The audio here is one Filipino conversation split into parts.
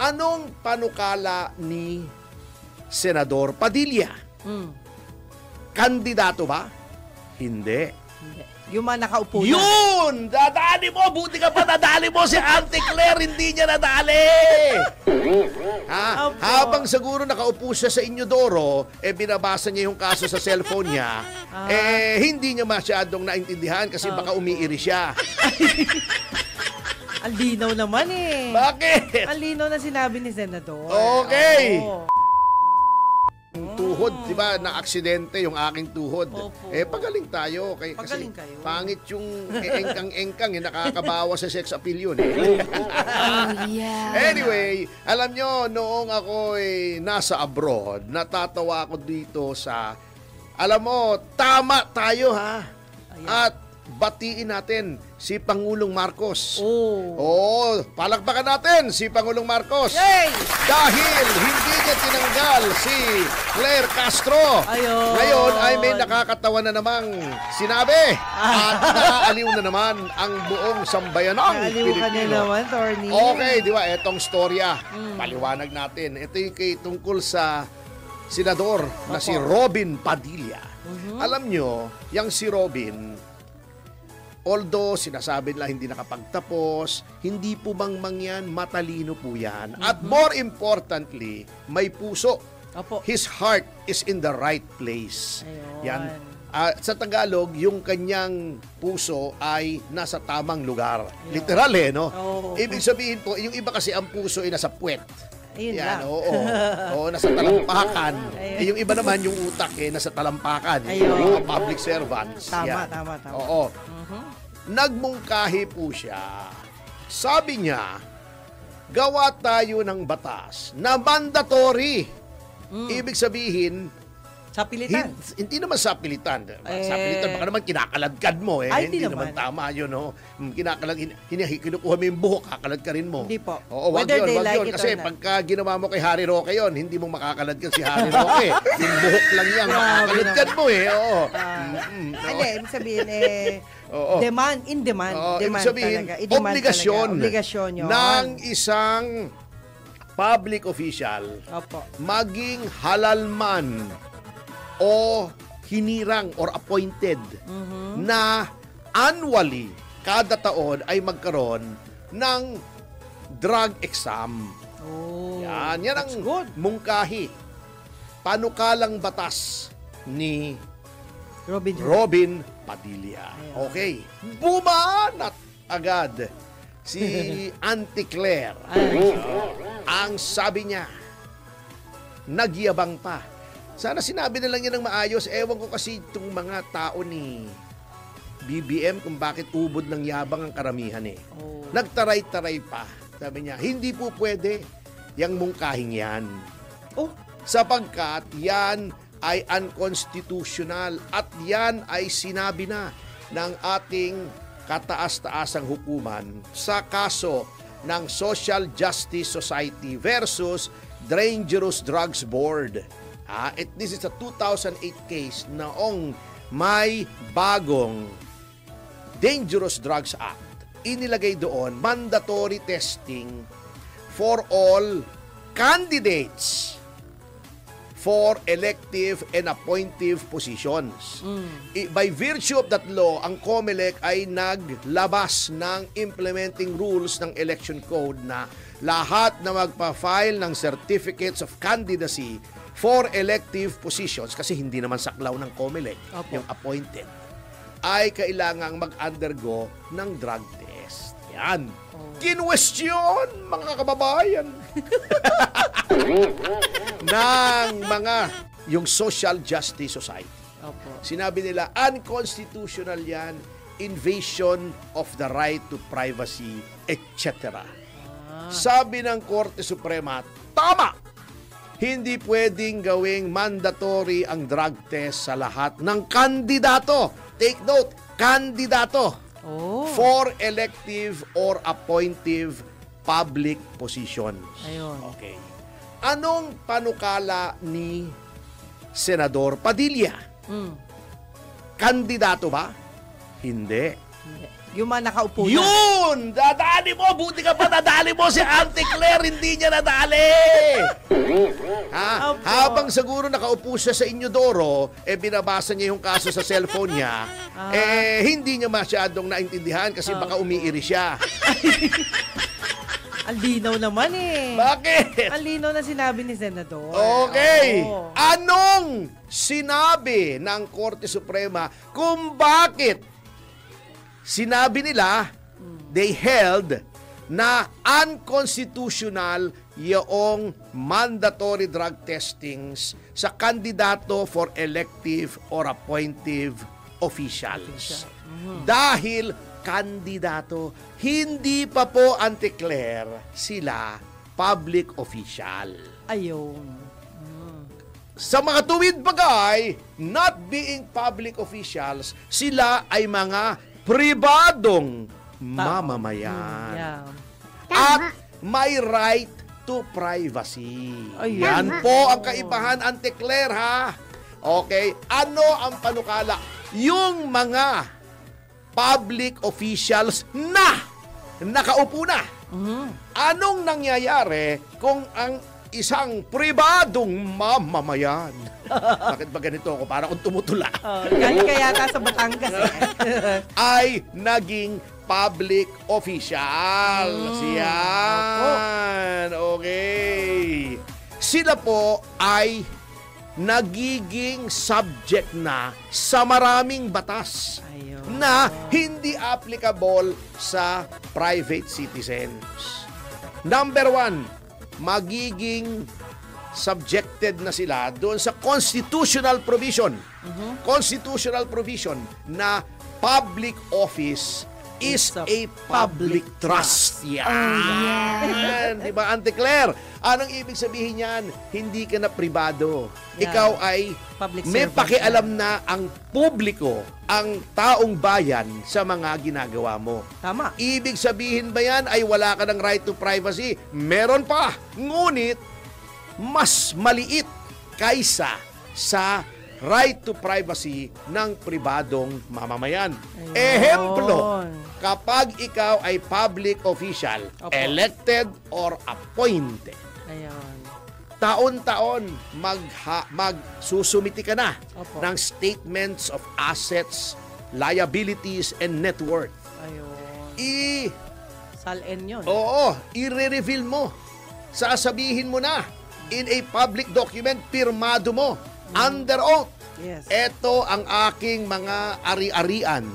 Anong panukala ni Senador Padilla? Kandidato ba? Hindi. Hindi. Yung mga nakaupo na. Yun! Dadali mo! Buti ka pa nadali mo si Auntie Claire, hindi niya nadali! Opo. Habang siguro nakaupo siya sa Inodoro, binabasa niya yung kaso sa cellphone niya, hindi niya masyadong naintindihan kasi baka umiiri siya. Ang linaw naman eh. Bakit? Ang linaw na sinabi ni Senador. Okay. Oo. Tuhod, di ba, na aksidente yung aking tuhod. Opo. Pagaling tayo. Pagaling kasi kayo. pangit yung engkang-engkang, nakakabawa sa sex appeal yun. Anyway, alam nyo, noong ako nasa abroad, natatawa ako dito sa, alam mo, tama tayo ha. Ayan. At batiin natin si Pangulong Marcos. Oh. Palakpakan natin si Pangulong Marcos. Yay! Dahil hindi niya tinanggal si Claire Castro. Ayun. Ngayon ay may nakakatawa na namang sinabi. At naaaliw na naman ang buong sambayanang Naaliw ka na Pilipino. naman, Tony. Okay, di ba? Etong storya. Paliwanag natin. Ito yung tungkol sa senador na si Robin Padilla. Alam nyo, yung si Robin, although sinasabi nila hindi nakapagtapos, hindi po mangyan, matalino po yan. At more importantly, may puso. Opo. His heart is in the right place. Ayun. Yan. Sa Tagalog, yung kanyang puso ay nasa tamang lugar. Ayun. Literal no? Oo. Ibig sabihin po, yung iba kasi ang puso ay nasa puwet. Ayun Yan, lang. oo, nasa talampakan. Ayun. Yung iba naman, yung utak nasa talampakan. Ayun. Yung mga public servants. Tama, Yan. tama. Oo. Nagmungkahi po siya. Sabi niya, gawa tayo ng batas na mandatory. Ibig sabihin, Sa pilitan. hindi naman sa pilitan. Sa pilitan, baka naman kinakaladkad mo. Ay, Hindi hindi naman naman. tama yun. Kinukuha mo yung buhok, kakalad ka rin mo. Hindi po. Oo, wag Whether yun, they wag like yun. it Kasi or not. pagka ginawa mo kay Harry Roque yun, hindi mo makakalad ka si Harry Roque. Yung buhok lang yan, makakalad mo Oo. Hindi, ibig sabihin Oo. in demand. Oo, Demand ibig sabihin, talaga. I-demand obligasyon, talaga. Obligasyon yun. ng isang public official Opo. maging halal man o hinirang or appointed na annually, kada taon ay magkaroon ng drug exam. Oh. Yan ang That's good. mungkahi. Panukalang batas ni Robin. Padilla. Ayun. Okay. Bumanat agad si Auntie Claire. Ang sabi niya, nagyabang pa. Sana sinabi na lang niya ng maayos. Ewan ko kasi itong mga tao ni BBM kung bakit ubod ng yabang ang karamihan Oh. Nagtaray-taray pa. Sabi niya, hindi po pwede yang mungkahing yan. Oh. Sapagkat yan ay unconstitutional at yan ay sinabi na ng ating kataas-taasang hukuman sa kaso ng Social Justice Society versus Dangerous Drugs Board. This is a 2008 case noong may bagong Dangerous Drugs Act. Inilagay doon mandatory testing for all candidates for elective and appointive positions. By virtue of that law, ang COMELEC ay naglabas ng implementing rules ng election code na lahat na magpa-file ng certificates of candidacy for elective positions, kasi hindi naman saklaw ng COMELEC Opo. yung appointed, ay kailangang mag-undergo ng drug test. Yan. Kinwestiyon, mga kababayan. ng mga yung Social Justice Society. Opo. Sinabi nila, unconstitutional yan, invasion of the right to privacy, etc. Sabi ng Korte Suprema, tama! Hindi pwedeng gawing mandatory ang drug test sa lahat ng kandidato. Take note, kandidato Oh. for elective or appointive public positions. Ayun. Okay. Anong panukala ni Senador Padilla? Kandidato ba? Hindi. Yung mga nakaupo na. Yun! Dadali mo! Buti ka pa nadali mo si Auntie Claire, hindi niya nadali! Ha? Opo. Habang siguro nakaupo siya sa Inyodoro, binabasa niya yung kaso sa cellphone niya, hindi niya masyadong naintindihan kasi baka umiiri siya. Ang linaw naman eh. Bakit? Ang linaw na sinabi ni Senador. Okay. Oo. Anong sinabi ng Korte Suprema kung bakit sinabi nila, they held na unconstitutional yung mandatory drug testings sa kandidato for elective or appointive officials. Dahil kandidato, hindi pa po, Auntie Claire, sila public official. Ayun. Sa mga tuwid bagay, not being public officials, sila ay mga pribadong mamamayan. Yeah. At may right to privacy. Ayun. Yan po ang kaibahan, Auntie Claire, ha? Okay, ano ang panukala? Yung mga public officials na nakaupo na. Anong nangyayari kung ang isang pribadong mamamayan? Bakit ba ganito ako? Para akong tumutula. Galing ka yata sa Batangas eh. Ay naging public officials. Yan. Okay. Sila po ay nagiging subject na sa maraming batas Ayun. na hindi applicable sa private citizens. Number 1, magiging subjected na sila doon sa constitutional provision. Constitutional provision na public office is a public trust. Yan. Di ba, Auntie Claire? Anong ibig sabihin yan? Hindi ka na pribado. Yeah. Ikaw ay Public may servant pakialam na ang publiko, ang taong bayan sa mga ginagawa mo. Tama. Ibig sabihin ba yan ay wala ka ng right to privacy? Meron pa. Ngunit, mas maliit kaysa sa right to privacy ng pribadong mamamayan. Ayun. Ehemplo, kapag ikaw ay public official, Opo. elected or appointed, Ayun. taon-taon magsusumiti ka na Opo. ng statements of assets, liabilities, and net worth. Ayun. Sal-en yun. I-reveal mo. Sasabihin mo na in a public document, pirmado mo, under oath. Yes. Ito ang aking mga ari-arian.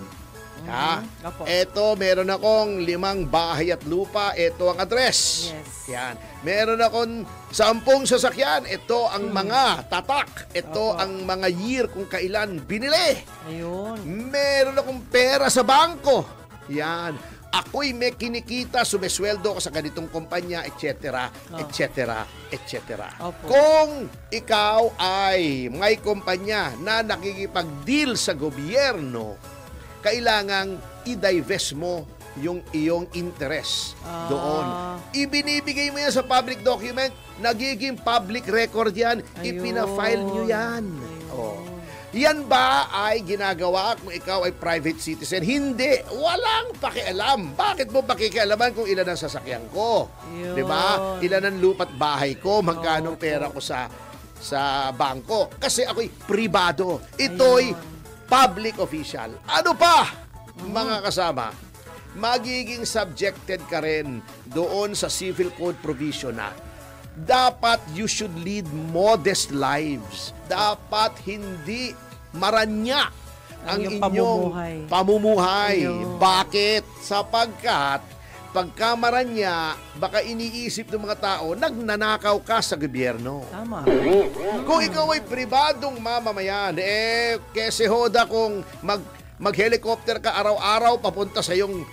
Ha? Opo. Ito, meron akong 5 bahay at lupa. Ito ang address. Yes. Yan. Meron akong 10 sasakyan. Ito ang mga tatak. Ito Opo. ang mga year kung kailan binili. Ayun. Meron akong pera sa bangko. Yan. Ako'y may kinikita, sumesweldo ko sa ganitong kumpanya, etc., etc., etc. Opo. Kung ikaw ay may kumpanya na nakikipag-deal sa gobyerno, kailangang i-divest mo yung iyong interest doon. Ibinibigay mo yan sa public document, nagiging public record yan, Ayun. ipina-file nyo yan. Ayun. Yan ba ay ginagawa kung ikaw ay private citizen? Hindi. Walang pakialam. Bakit mo pakikialaman kung ilan ang sasakyan ko? Yun. 'Di ba? Ilan ang lupa't bahay ko? Magkano Oo. pera ko sa bangko? Kasi ako'y pribado. Ito'y public official. Ano pa, mga kasama? Magiging subjected ka rin doon sa civil code provision na dapat you should lead modest lives. Dapat hindi maranya ang yung inyong pamumuhay. Ayun. Bakit? Sapagkat pagka maranya, baka iniisip ng mga tao, nagnanakaw ka sa gobyerno. Tama. Kung ikaw ay pribadong mamamayan, kese hoda kung mag-helicopter ka araw-araw papunta sa iyong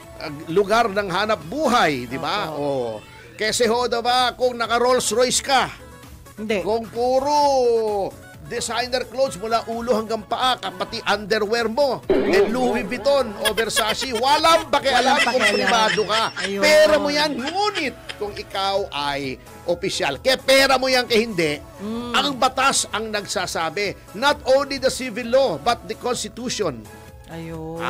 lugar ng hanap buhay, di ba? Opo. Kese hoda ba kung naka-Rolls Royce ka? Hindi. Kung puro designer clothes mula ulo hanggang paa, pati underwear mo, and Louis Vuitton o Versace, walang pakialam Walang kung pakialam. pribado ka. Ayun. Pera mo yan, ngunit kung ikaw ay opisyal, kaya pera mo yan kaya hindi, ang batas ang nagsasabi, not only the civil law, but the Constitution, Ayun.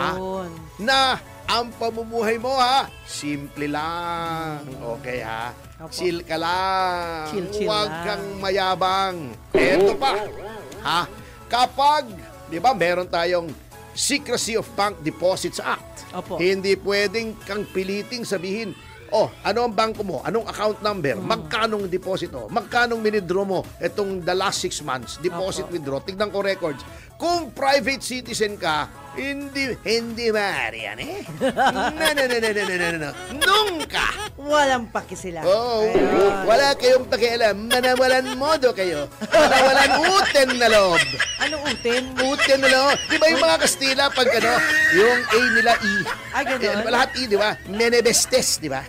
na ang pamumuhay mo ha, simple lang. Okay ha? Opo. Chill ka lang. Chill Huwag lang. kang mayabang. Eto pa. Ha? Kapag, di ba, meron tayong Secrecy of Bank Deposits Act. Opo. Hindi pwedeng kang piliting sabihin, oh, ano ang bangko mo? Anong account number? Magkanong deposito? Magkanong minidro mo? Itong the last 6 months, deposit, Opo. withdraw. Tignan ko records. Kung private citizen ka, hindi maaari yan eh. No. Nunca. Walang paki sila. Oh, Ayun. wala kayong pakialam. Manawalan modo kayo. Manawalan uten na loob. Ano utin? Uten na loob. Di ba yung mga Kastila pag ano, yung A nila E. Ay, ganun? Lahat E, di ba? Menebestes, di ba?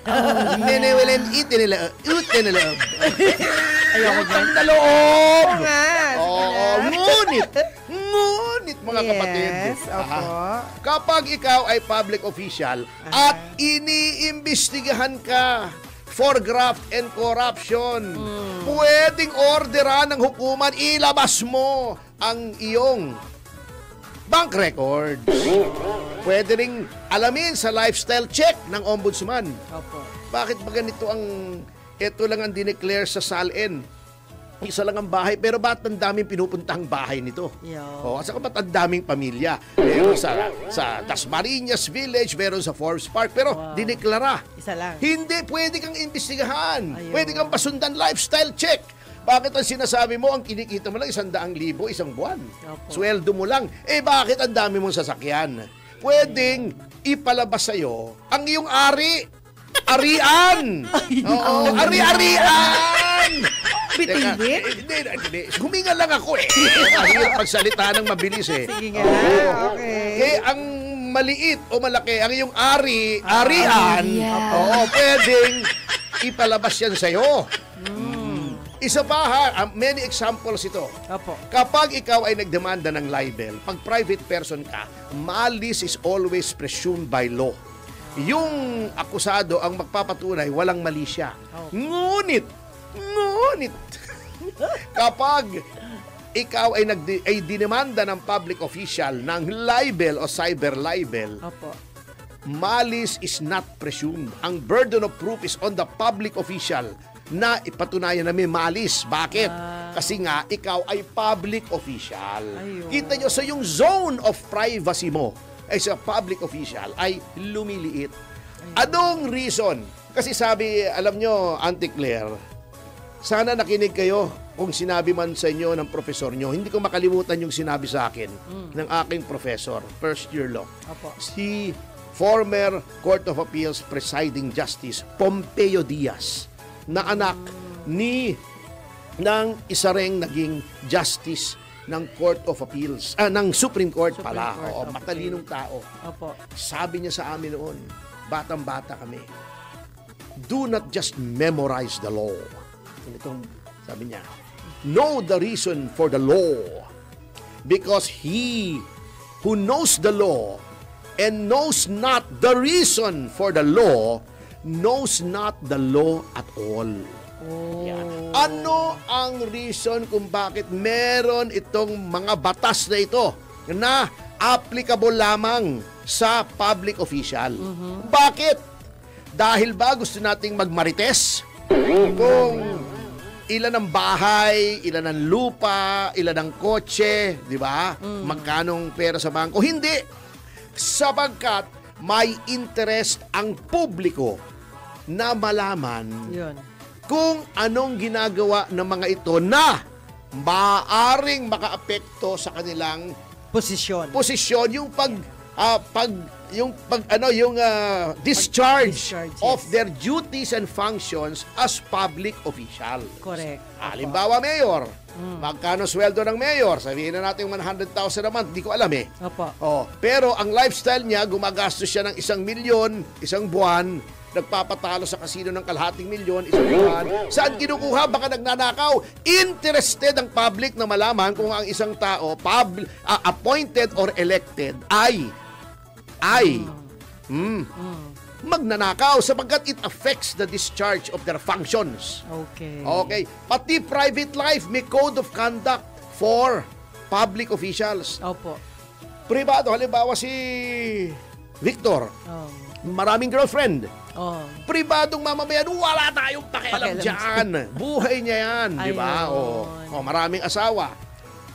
Menewalan ite nila. Uten na loob. Ayoko dyan. Utang na loob. Oo nga. Oo, ngunit mga kapatid. Yes, opo. Kapag ikaw ay public official at iniimbestigahan ka for graft and corruption, pwedeng orderan ng hukuman, ilabas mo ang iyong bank records. Pwede ring alamin sa lifestyle check ng ombudsman. Opo. Bakit ba ganito ito lang ang dineclare sa SALN? Isa lang ang bahay, pero ba't ang daming pinupuntahang bahay nito? Yo. O, saka ba't ang daming pamilya? Meron sa Dasmariñas Village, meron sa Forbes Park, pero dineklara. Isa lang. Hindi, pwede kang imbestigahan. Ayun. Pwede kang pasundan lifestyle check. Bakit ang sinasabi mo, ang kinikita mo lang 100,000 isang buwan? Opo. Sweldo mo lang. Bakit ang dami mong sasakyan? Pwedeng ipalabas sa'yo ang iyong arian. Oo, ari-arian. Bitinit? Hindi. Huminga lang ako eh. Mahirap magsalita ng mabilis eh. Sige nga. Okay. Eh, ang maliit o malaki, ang iyong arian, oo, pwedeng ipalabas yan sa'yo. Isa pa ha, many examples ito. Opo. Kapag ikaw ay nagdemanda ng libel, pag private person ka, malice is always presumed by law. Yung akusado ang magpapatunay, walang mali siya. Ngunit, kapag ikaw ay dinemanda ng public official ng libel o cyber libel, Opo. malice is not presumed. Ang burden of proof is on the public official na ipatunayan na may malis. Bakit? Kasi nga, ikaw ay public official. Ayun. Kita nyo, so yung zone of privacy mo as a public official ay lumiliit. Anong reason? Kasi sabi, alam nyo, Auntie Claire, sana nakinig kayo kung sinabi man sa inyo ng professor nyo. Hindi ko makalimutan yung sinabi sa akin ng aking professor, first year law. Opo. Si former Court of Appeals Presiding Justice Pompeo Diaz, na anak ng isa ring naging justice ng Court of Appeals, ng Supreme Court pala. Court, Oo, okay. matalinong tao. Opo. Sabi niya sa amin noon, batang-bata kami, do not just memorize the law. Itong sabi niya, know the reason for the law, because he who knows the law and knows not the reason for the law knows not the law at all. Yan. Ano ang reason kung bakit meron itong mga batas na ito na applicable lamang sa public official? Bakit? Dahil ba gusto nating magmarites? Kung ilan ang bahay, ilan ang lupa, ilan ang kotse, di ba? Magkanong pera sa bangko? Hindi. Sapagkat may interest ang publiko na malaman Yun. kung anong ginagawa ng mga ito na maaring makaapekto sa kanilang Posisyon. posisyon, yung discharge Discharge, of yes. their duties and functions as public official. Correct. Halimbawa, mayor. Magkano sweldo ng mayor? Sabihin na natin 100,000 a month. Di ko alam eh. Opo. Pero ang lifestyle niya, gumagastos siya ng 1 milyon, isang buwan, nagpapatalo sa kasino ng 1,500,000 isang buwan. Saan kinukuha? Baka nagnanakaw. Interested ang public na malaman kung ang isang tao, appointed or elected, ay magnanakaw sapagkat it affects the discharge of their functions. Okay. Okay. Pati private life, may code of conduct for public officials. Opo. Privado, halimbawa si Victor, Oh. maraming girlfriend. Oh. Pribadong mamamayan, wala tayong pakialam Pakialam dyan. Buhay niya yan, di ba? Ayun. Maraming asawa.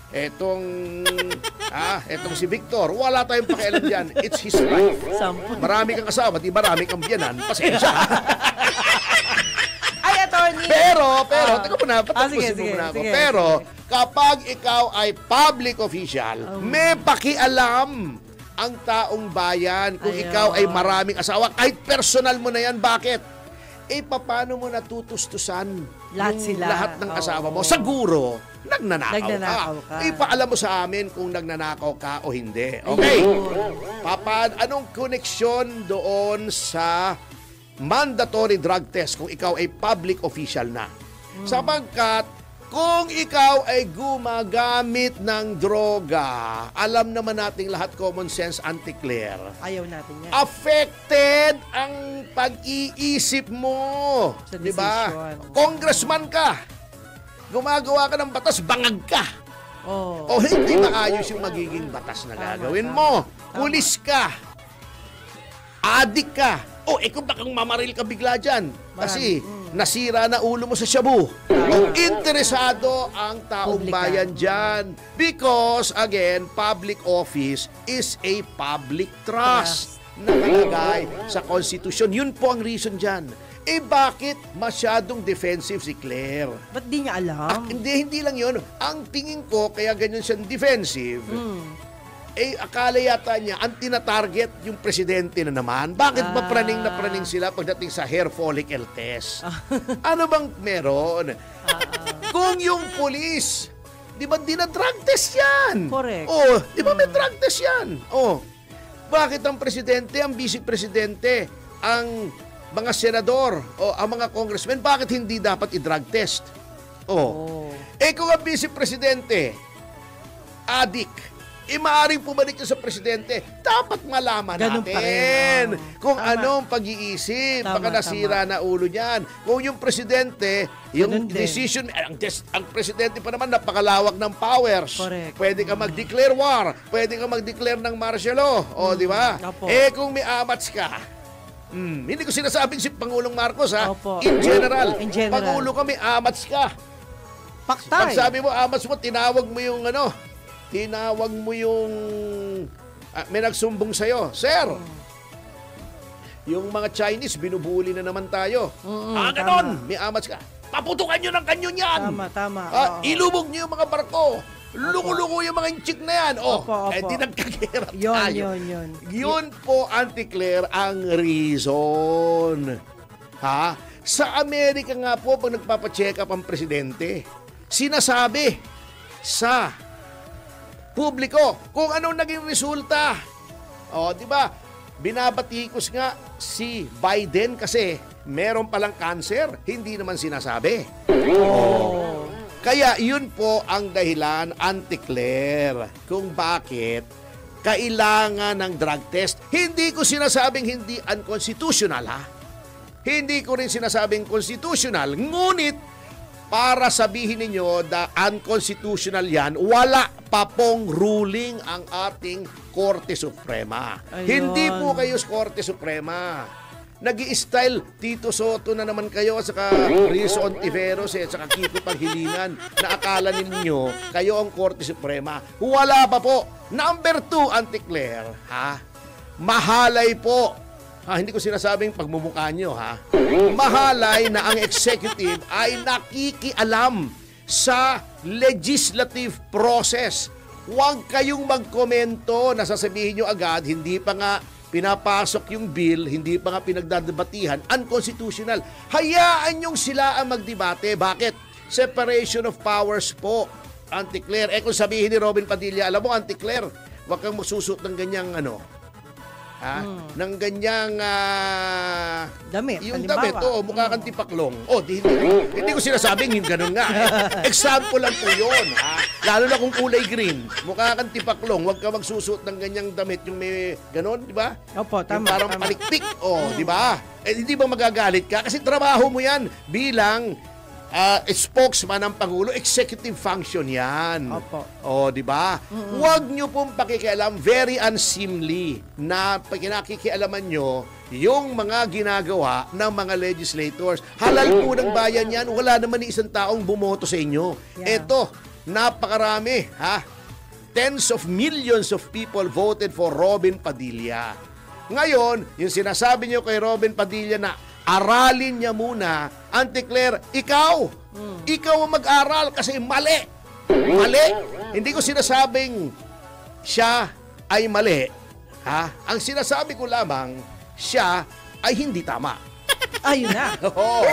Etong si Victor, wala tayong pakialam dyan. It's his life. Sampu. Marami kang asawa, di marami kang biyanan. Pasensya. Ay, attorney. Pero, Ah. teka muna, patapusin sige, mo muna ako. sige, Pero, sige. kapag ikaw ay public official, may pakialam ang taong bayan kung Ayun. ikaw ay maraming asawa. Kahit personal mo na yan, bakit? Paano mo natutustusan Lahat yung sila. lahat ng asawa mo? Oo. Siguro, nagnanakaw ka. Ipaalam mo sa amin kung nagnanakaw ka o hindi. Okay? Anong koneksyon doon sa mandatory drug test kung ikaw ay public official na? Sapagkat kung ikaw ay gumagamit ng droga, alam naman nating lahat, common sense, anti-Claire, Ayaw natin yan. affected ang pag-iisip mo. Sa Di ba? decision. Congressman ka. Gumagawa ka ng batas, bangag ka. Oh. O hindi maayos yung magiging batas na gagawin mo. Pulis ka. Adik ka. Kung bakang mamaril ka bigla dyan. Kasi nasira na ulo mo sa shabu. Interesado ang taong Publika. bayan dyan. Because, again, public office is a public trust. Nakalagay sa konstitusyon. Yun po ang reason dyan. Bakit masyadong defensive si Claire? Ba't di niya alam? Hindi lang yun. Ang tingin ko, kaya ganyan siyang defensive, akala yata niya, ang tina-target yung presidente na naman. Bakit ba praning na praning sila pagdating sa hair follicle test? Ano bang meron? Kung yung police, di ba drug test yan? Correct. Di ba may drug test yan? Bakit ang presidente, ang vice-presidente, ang mga senador o ang mga congressmen, bakit hindi dapat i-drug test? Kung ang vice-presidente, adik, maaaring pumalik sa presidente, dapat malaman Ganun pa natin rin. kung Tama. anong pag-iisip, Tama, baka nasira na ulo niyan. Kung yung presidente, yung Ganun din. decision, ang presidente pa naman napakalawak ng powers. Correct. Pwede ka mag-declare war, pwede ka mag-declare ng martial law, di ba? Opo. Kung may amats ka, hindi ko sinasabing si Pangulong Marcos, ha? Opo. In general, In general. Pangulo ka, may amats ka. Pag Paktay. sabi mo, amats mo, tinawag mo yung may nagsumbong sa'yo, Sir, yung mga Chinese, binubuli na naman tayo. Ganon, may amats ka. Paputukan nyo ng kanyon yan. Tama. Ilubog nyo yung mga barko. Luko-luko yung mga inchik na yan. Opo. Di nagkakirap Yun, tayo. yun. Yun po, Auntie-Claire, ang reason. Sa Amerika nga po, pag nagpapacheck up ang presidente, sinasabi sa publiko kung anong naging resulta. Di ba? Binabatikos nga si Biden kasi meron palang cancer, hindi naman sinasabi. Kaya yun po ang dahilan, Auntie-Claire, kung bakit kailangan ng drug test. Hindi ko sinasabing hindi unconstitutional, ha? Hindi ko rin sinasabing constitutional. Ngunit, para sabihin ninyo na unconstitutional yan, wala pa pong ruling ang ating Korte Suprema. Ayun. Hindi po kayo sa Korte Suprema. Nag-i-style Tito Soto na naman kayo at saka Rizzo Ontiveros at saka Kiko Pangilinan na akala ninyo kayo ang Korte Suprema. Wala pa po. Number 2, Auntie-Claire, mahalay po. Hindi ko sinasabing pagmumukha nyo, Mahalay na ang executive ay nakikialam sa legislative process. Huwag kayong magkomento na sasabihin nyo agad, hindi pa nga pinapasok yung bill, hindi pa nga pinagdadebatihan, unconstitutional. Hayaan nyong sila ang magdebate. Bakit? Separation of powers po, Auntie-Claire. Kung sabihin ni Robin Padilla, alam mo, Auntie-Claire, huwag kang magsusot ng ganyang ng ganyang Damit, yung halimbawa. damit, mukha kang tipaklong. Hindi ko sinasabing yung ganun nga. Example lang po yun. Lalo na kung kulay green, mukha kang tipaklong, huwag ka magsusuot ng ganyang damit yung may ganun, di ba? Opo, Yung tama. parang palikpik, di ba? Hindi ba magagalit ka? Kasi trabaho mo yan bilang spokesman ng Pangulo, executive function yan. Opo. O, di ba? Huwag nyo pong pakikialam, very unseemly na pagkinakikialaman nyo yung mga ginagawa ng mga legislators. Halal po ng bayan yan, wala naman ni isang taong bumoto sa inyo. Yeah. Eto, napakarami, ha? Tens of millions of people voted for Robin Padilla. Ngayon, yung sinasabi nyo kay Robin Padilla na aralin niya muna, Auntie Claire, ikaw ang mag-aral kasi mali. Mali. Hindi ko sinasabing siya ay mali. Ha? Ang sinasabi ko lamang, siya ay hindi tama. Ayun na. Oo.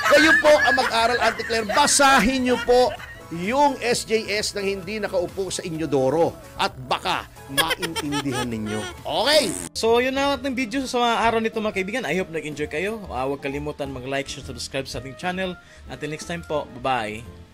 Kayo po ang mag-aral, Auntie Claire. Basahin niyo po yung SJS nang hindi nakaupo sa Inyodoro at baka maintindihan ninyo. Okay? So, yun na ating video sa mga araw nito mga kaibigan. I hope nag-enjoy kayo. Huwag kalimutan mag-like, share, subscribe sa ating channel. Until next time po. Bye-bye.